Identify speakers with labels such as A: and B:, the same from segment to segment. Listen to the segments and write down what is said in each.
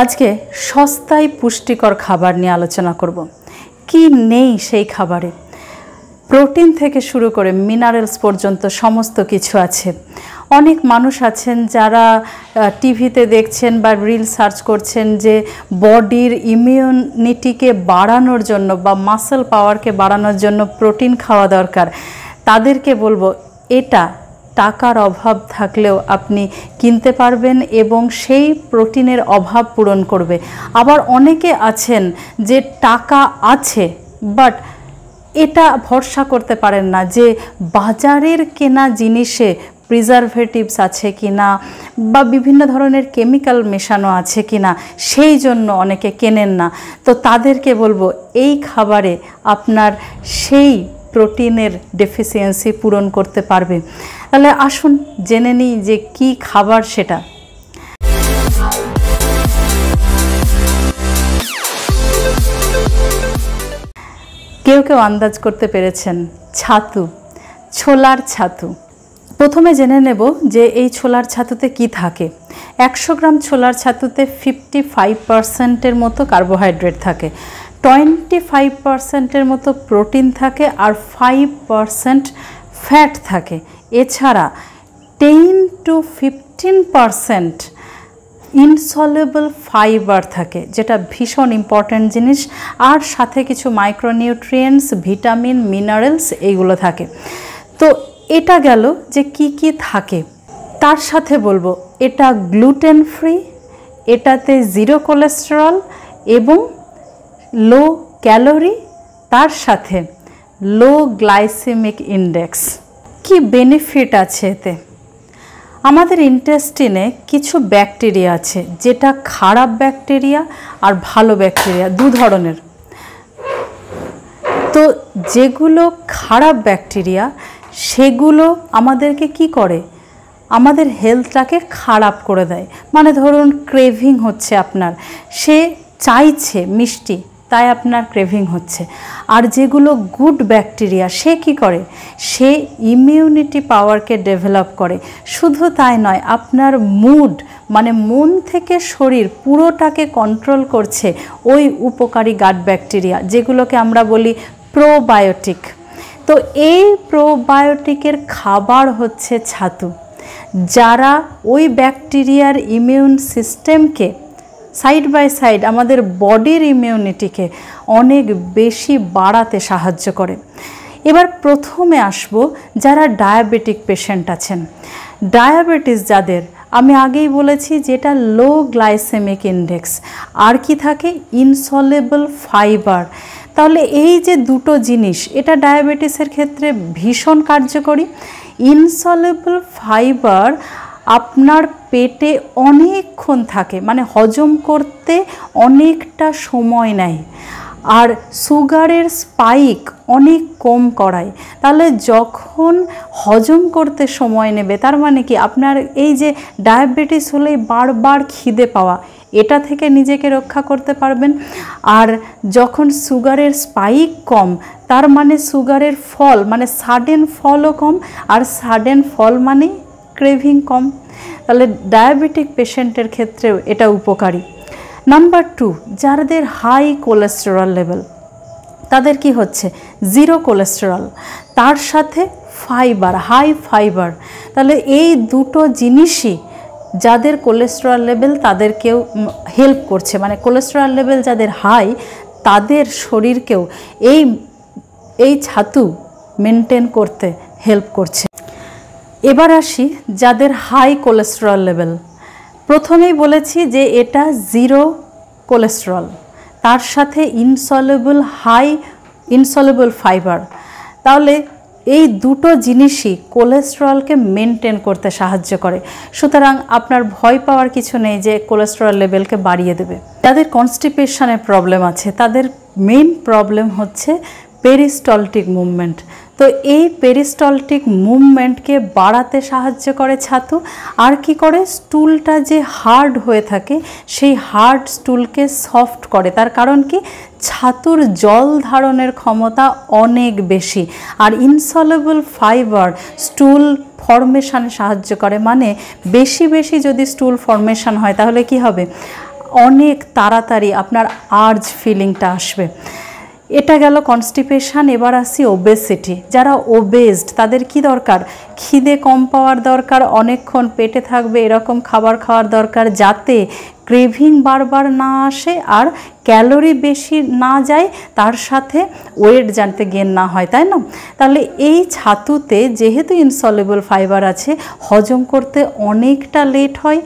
A: আজকে সস্তায় পুষ্টিকর খাবার নিয়ে আলোচনা করব। কি নেই সেই খাবারে? প্রোটিন থেকে শুরু করে মিনারেলস পর্যন্ত সমস্ত কিছু আছে। অনেক মানুষ আছেন যারা টিভিতে দেখছেন বা রিল সার্চ করছেন যে বডির ইমিউনিটিকে বাড়ানোর জন্য বা মাসল পাওয়ারকে বাড়ানোর জন্য প্রোটিন খাওয়া দরকার। তাদেরকে বলবো, এটা টাকার অভাব থাকলেও আপনি কিনতে পারবেন এবং সেই প্রোটিনের অভাব পূরণ করবে। আবার অনেকে আছেন যে টাকা আছে বাট এটা ভরসা করতে পারেন না যে বাজারের কেনা জিনিসে প্রিজারভেটিভস আছে কিনা বা বিভিন্ন ধরনের কেমিক্যাল মেশানো আছে কিনা, সেই জন্য অনেকে কেনেন না। তো তাদেরকে বলবো, এই খাবারে আপনার সেই প্রোটিনের ডেফিসিয়েন্সি পূরণ করতে পারবে। তাহলে আসুন জেনে নিই যে কি খাবার সেটা। কেউ কেউ আন্দাজ করতে পেরেছেন, ছাতু, ছোলার ছাতু। প্রথমে জেনে নেব যে এই ছোলার ছাতুতে কি থাকে। 100 গ্রাম ছোলার ছাতুতে 55% মতো কার্বোহাইড্রেট থাকে, 25% মতো প্রোটিন থাকে আর 5% ফ্যাট থাকে। এছাড়া 10 to 15% ইনসলেবল ফাইবার থাকে, যেটা ভীষণ ইম্পর্ট্যান্ট জিনিস। আর সাথে কিছু মাইক্রোনিউট্রিয়েন্টস, ভিটামিন, মিনারেলস এইগুলো থাকে। তো এটা গেল যে কি কি থাকে। তার সাথে বলবো, এটা গ্লুটেন ফ্রি, এটাতে 0 কোলেস্টেরল এবং লো ক্যালোরি, তার সাথে লো গ্লাইসেমিক ইন্ডেক্স। কি বেনিফিট আছে এতে? আমাদের ইন্টেস্টিনে কিছু ব্যাকটেরিয়া আছে, যেটা খারাপ ব্যাকটেরিয়া আর ভালো ব্যাকটেরিয়া দু ধরনের। তো যেগুলো খারাপ ব্যাকটেরিয়া সেগুলো আমাদেরকে কি করে? আমাদের হেলথটাকে খারাপ করে দেয়। মানে ধরুন ক্রেভিং হচ্ছে আপনার, সে চাইছে মিষ্টি, তাই আপনার ক্রেভিং হচ্ছে। আর যেগুলো গুড ব্যাকটেরিয়া, সে কি করে? সে ইমিউনিটি পাওয়ারকে ডেভেলপ করে। শুধু তাই নয়, আপনার মুড মানে মন থেকে শরীর পুরোটাকে কন্ট্রোল করছে ওই উপকারী গাট ব্যাকটেরিয়া, যেগুলোকে আমরা বলি প্রোবায়োটিক। তো এই প্রোবায়োটিকের খাবার হচ্ছে ছাতু, যারা ওই ব্যাকটেরিয়ার ইমিউন সিস্টেমকে সাইড বাই সাইড আমাদের বডির ইমিউনিটিকে অনেক বেশি বাড়াতে সাহায্য করে। এবার প্রথমে আসবো যারা ডায়াবেটিক পেশেন্ট আছেন। ডায়াবেটিস যাদের, আমি আগেই বলেছি যেটা লো গ্লাইসেমিক ইন্ডেক্স, আর কি থাকে? ইনসলেবল ফাইবার। তাহলে এই যে দুটো জিনিস, এটা ডায়াবেটিসের ক্ষেত্রে ভীষণ কার্যকরী। ইনসলেবল ফাইবার আপনার পেটে অনেকক্ষণ থাকে, মানে হজম করতে অনেকটা সময় নেয়, আর সুগারের স্পাইক অনেক কম করায়। তাহলে যখন হজম করতে সময় নেবে, তার মানে কি আপনার এই যে ডায়াবেটিস হলেই বারবার খিদে পাওয়া, এটা থেকে নিজেকে রক্ষা করতে পারবেন। আর যখন সুগারের স্পাইক কম, তার মানে সুগারের ফল মানে সাডেন ফলও কম, আর সাডেন ফল মানে ক্রেভিং কম। তাহলে ডায়াবেটিক পেশেন্টের ক্ষেত্রেও এটা উপকারী। নাম্বার 2, যাদের হাই কোলেস্টেরল লেভেল, তাদের কি হচ্ছে? 0 কোলেস্টেরল, তার সাথে ফাইবার, হাই ফাইবার। তাহলে এই দুটো জিনিসই যাদের কোলেস্টেরল লেভেল তাদেরকেও হেল্প করছে। মানে কোলেস্টেরল লেভেল যাদের হাই, তাদের শরীরকেও এই ছাতু মেনটেন করতে হেল্প করছে। এবার আসি যাদের হাই কোলেস্টেরল লেভেল। প্রথমেই বলেছি যে এটা 0 কোলেস্টেরল, তার সাথে ইনসলেবল ফাইবার। তাহলে এই দুটো জিনিসই কোলেস্টেরলকে মেনটেন করতে সাহায্য করে। সুতরাং আপনার ভয় পাওয়ার কিছু নেই যে কোলেস্টেরল লেভেলকে বাড়িয়ে দেবে। যাদের কনস্টিপেশনের প্রবলেম আছে, তাদের মেইন প্রবলেম হচ্ছে পেরিস্টলটিক মুভমেন্ট। তো এই পেরিস্টলটিক মুভমেন্টকে বাড়াতে সাহায্য করে ছাতু। আর কি করে? স্টুলটা যে হার্ড হয়ে থাকে, সেই হার্ড স্টুলকে সফট করে। তার কারণ কি? ছাতুর জল ধারণের ক্ষমতা অনেক বেশি। আর ইনসলেবল ফাইবার স্টুল ফর্মেশনে সাহায্য করে। মানে বেশি বেশি যদি স্টুল ফর্মেশন হয়, তাহলে কি হবে? অনেক তাড়াতাড়ি আপনার আর্জ ফিলিংটা আসবে। এটা গেল কনস্টিপেশন। এবার আসি ওবেসিটি। যারা ওবেসড তাদের কি দরকার? খিদে কম পাওয়ার দরকার, অনেকক্ষণ পেটে থাকবে এরকম খাবার খাওয়ার দরকার যাতে ক্রেভিং বারবার না আসে আর ক্যালোরি বেশি না যায়, তার সাথে ওয়েট যাতে গেন না হয়, তাই না? তাহলে এই ছাতুতে যেহেতু ইনসলেবল ফাইবার আছে, হজম করতে অনেকটা লেট হয়।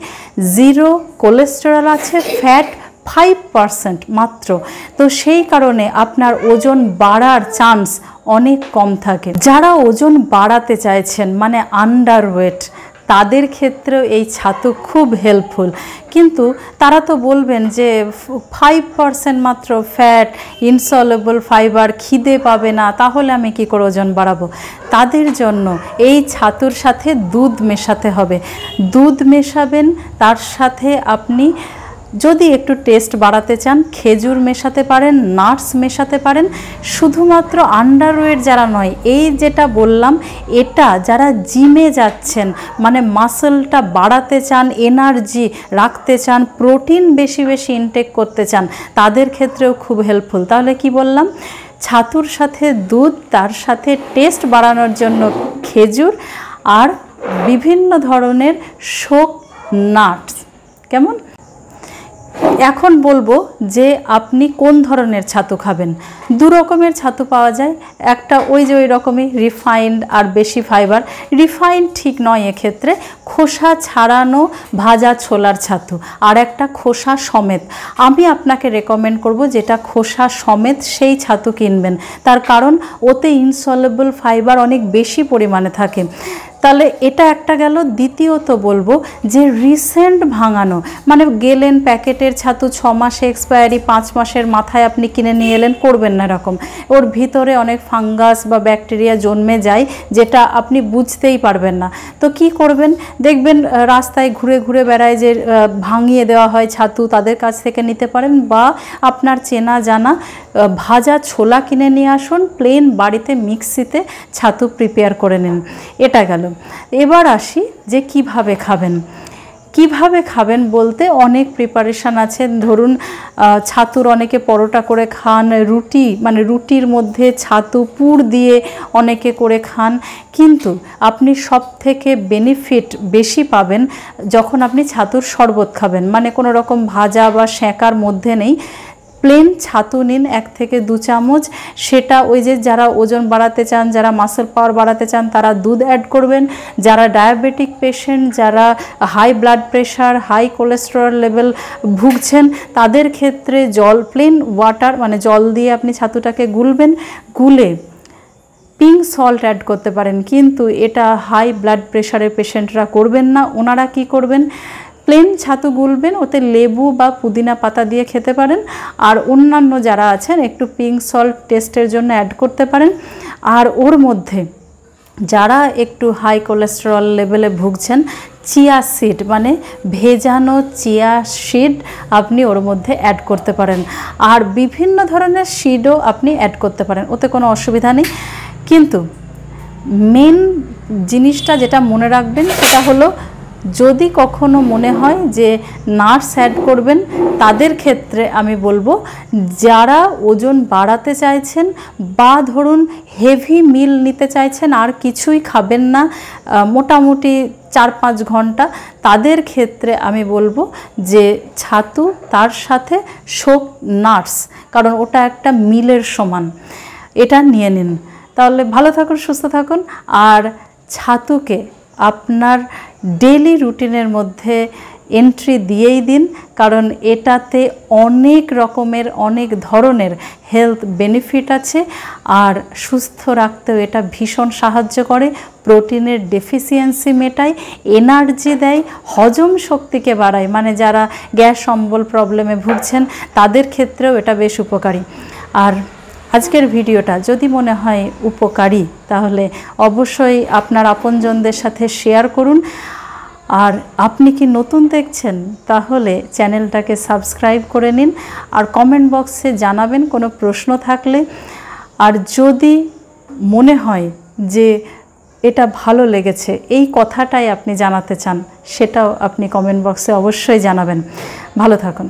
A: 0 কোলেস্টেরল আছে, ফ্যাট 5% মাত্র। তো সেই কারণে আপনার ওজন বাড়ার চান্স অনেক কম থাকে। যারা ওজন বাড়াতে চাইছেন মানে আন্ডারওয়েট, তাদের ক্ষেত্রেও এই ছাতু খুব হেল্পফুল। কিন্তু তারা তো বলবেন যে 5% মাত্র ফ্যাট, ইনসলেবল ফাইবার, খিদে পাবে না, তাহলে আমি কী করে ওজন বাড়াবো? তাদের জন্য এই ছাতুর সাথে দুধ মেশাতে হবে। দুধ মেশাবেন, তার সাথে আপনি যদি একটু টেস্ট বাড়াতে চান খেজুর মেশাতে পারেন, নাটস মেশাতে পারেন। শুধুমাত্র আন্ডারওয়েট যারা নয়, এই যেটা বললাম এটা যারা জিমে যাচ্ছেন মানে মাসলটা বাড়াতে চান, এনার্জি রাখতে চান, প্রোটিন বেশি বেশি ইনটেক করতে চান, তাদের ক্ষেত্রেও খুব হেল্পফুল। তাহলে কি বললাম? ছাতুর সাথে দুধ, তার সাথে টেস্ট বাড়ানোর জন্য খেজুর আর বিভিন্ন ধরনের শোক নাটস। কেমন? এখন বলবো যে আপনি কোন ধরনের ছাতু খাবেন। 2 রকমের ছাতু পাওয়া যায়। একটা ওই রকমই রিফাইন্ড আর বেশি ফাইবার। রিফাইন্ড ঠিক নয় এক্ষেত্রে, খোসা ছাড়ানো ভাজা ছোলার ছাতু, আর একটা খোসা সমেত। আমি আপনাকে রেকমেন্ড করব যেটা খোসা সমেত সেই ছাতু কিনবেন, তার কারণ ওতে ইনসলেবল ফাইবার অনেক বেশি পরিমাণে থাকে। তাহলে এটা একটা গেল। দ্বিতীয়ত বলবো যে রিসেন্ট ভাঙানো, মানে গেলেন প্যাকেটের ছাতু 6 মাসে এক্সপায়ারি, 5 মাসের মাথায় আপনি কিনে নিয়ে এলেন, করবেন না এরকম। ওর ভিতরে অনেক ফাঙ্গাস বা ব্যাকটেরিয়া জন্মে যায় যেটা আপনি বুঝতেই পারবেন না। তো কি করবেন? দেখবেন রাস্তায় ঘুরে ঘুরে বেড়ায় যে ভাঙিয়ে দেওয়া হয় ছাতু, তাদের কাছ থেকে নিতে পারেন, বা আপনার চেনা জানা ভাজা ছোলা কিনে নিয়ে আসুন, প্লেন বাড়িতে মিক্সিতে ছাতু প্রিপেয়ার করে নিন। এটা গেল। এবার আসি যে কিভাবে খাবেন। কিভাবে খাবেন বলতে অনেক প্রিপারেশান আছে। ধরুন ছাতুর অনেকে পরোটা করে খান, রুটি মানে রুটির মধ্যে ছাতু পুর দিয়ে অনেকে করে খান। কিন্তু আপনি সব থেকে বেনিফিট বেশি পাবেন যখন আপনি ছাতুর শরবত খাবেন, মানে কোনো রকম ভাজা বা সেঁকার মধ্যে নেই। প্লেন ছাতু নিন 1 থেকে 2 চামচ। সেটা ওই যে যারা ওজন বাড়াতে চান, যারা মাসল পাওয়ার বাড়াতে চান, তারা দুধ অ্যাড করবেন। যারা ডায়াবেটিক পেশেন্ট, যারা high blood pressure, high cholesterol level ভুগছেন, তাদের ক্ষেত্রে জল, প্লেন ওয়াটার মানে জল দিয়ে আপনি ছাতুটাকে গুলবেন। গুলে পিঙ্ক সল্ট অ্যাড করতে পারেন, কিন্তু এটা হাই ব্লাড প্রেশারের পেশেন্টরা করবেন না। ওনারা কি করবেন? প্লেন ছাতু গুলবেন, ওতে লেবু বা পুদিনা পাতা দিয়ে খেতে পারেন। আর অন্যান্য যারা আছেন একটু পিঙ্ক সল্ট টেস্টের জন্য অ্যাড করতে পারেন। আর ওর মধ্যে যারা একটু হাই কোলেস্টেরল লেভেলে ভুগছেন, চিয়া সিড মানে ভেজানো চিয়া সিড আপনি ওর মধ্যে অ্যাড করতে পারেন। আর বিভিন্ন ধরনের সিডও আপনি অ্যাড করতে পারেন, ওতে কোনো অসুবিধা নেই। কিন্তু মেন জিনিসটা যেটা মনে রাখবেন সেটা হলো, যদি কখনো মনে হয় যে নাটস অ্যাড করবেন, তাদের ক্ষেত্রে আমি বলবো যারা ওজন বাড়াতে চাইছেন বা ধরুন হেভি মিল নিতে চাইছেন, আর কিছুই খাবেন না মোটামুটি 4-5 ঘন্টা, তাদের ক্ষেত্রে আমি বলবো যে ছাতু তার সাথে শোক নাটস, কারণ ওটা একটা মিলের সমান, এটা নিয়ে নিন। তাহলে ভালো থাকুন, সুস্থ থাকুন। আর ছাতুকে আপনার ডেইলি রুটিনের মধ্যে এন্ট্রি দিয়েই দিন, কারণ এটাতে অনেক রকমের অনেক ধরনের হেলথ বেনিফিট আছে। আর সুস্থ রাখতেও এটা ভীষণ সাহায্য করে, প্রোটিনের ডেফিসিয়েন্সি মেটায়, এনার্জি দেয়, হজম শক্তিকে বাড়ায়, মানে যারা গ্যাস অম্বল প্রবলেমে ভুগছেন তাদের ক্ষেত্রেও এটা বেশ উপকারী। আর আজকের ভিডিওটা যদি মনে হয় উপকারী, তাহলে অবশ্যই আপনার আপনজনদের সাথে শেয়ার করুন। আর আপনি কি নতুন দেখছেন, তাহলে চ্যানেলটাকে সাবস্ক্রাইব করে নিন। আর কমেন্ট বক্সে জানাবেন কোনো প্রশ্ন থাকলে। আর যদি মনে হয় যে এটা ভালো লেগেছে, এই কথাটাই আপনি জানাতে চান, সেটাও আপনি কমেন্ট বক্সে অবশ্যই জানাবেন। ভালো থাকুন।